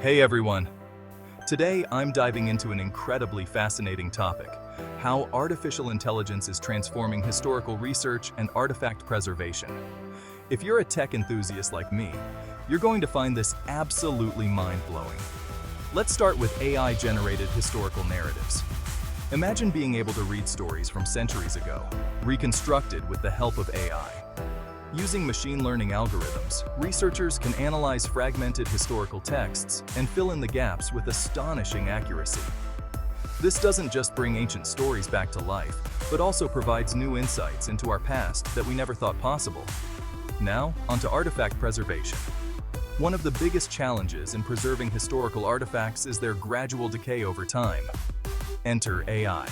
Hey everyone! Today I'm diving into an incredibly fascinating topic: how artificial intelligence is transforming historical research and artifact preservation. If you're a tech enthusiast like me, you're going to find this absolutely mind-blowing. Let's start with AI-generated historical narratives. Imagine being able to read stories from centuries ago, reconstructed with the help of AI. Using machine learning algorithms, researchers can analyze fragmented historical texts and fill in the gaps with astonishing accuracy. This doesn't just bring ancient stories back to life, but also provides new insights into our past that we never thought possible. Now, onto artifact preservation. One of the biggest challenges in preserving historical artifacts is their gradual decay over time. Enter AI.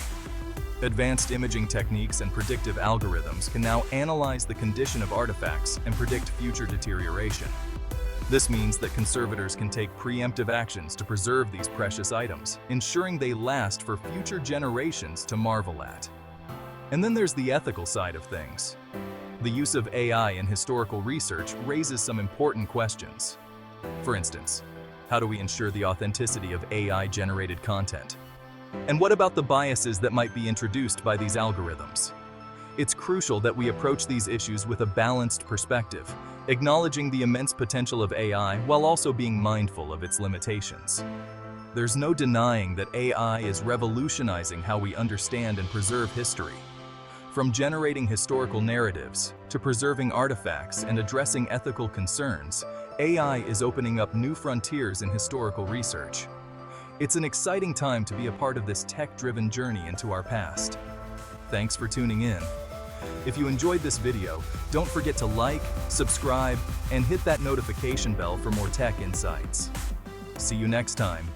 Advanced imaging techniques and predictive algorithms can now analyze the condition of artifacts and predict future deterioration. This means that conservators can take preemptive actions to preserve these precious items, ensuring they last for future generations to marvel at. And then there's the ethical side of things. The use of AI in historical research raises some important questions. For instance, how do we ensure the authenticity of AI-generated content? And what about the biases that might be introduced by these algorithms? It's crucial that we approach these issues with a balanced perspective, acknowledging the immense potential of AI while also being mindful of its limitations. There's no denying that AI is revolutionizing how we understand and preserve history. From generating historical narratives to preserving artifacts and addressing ethical concerns, AI is opening up new frontiers in historical research. It's an exciting time to be a part of this tech-driven journey into our past. Thanks for tuning in. If you enjoyed this video, don't forget to like, subscribe, and hit that notification bell for more tech insights. See you next time.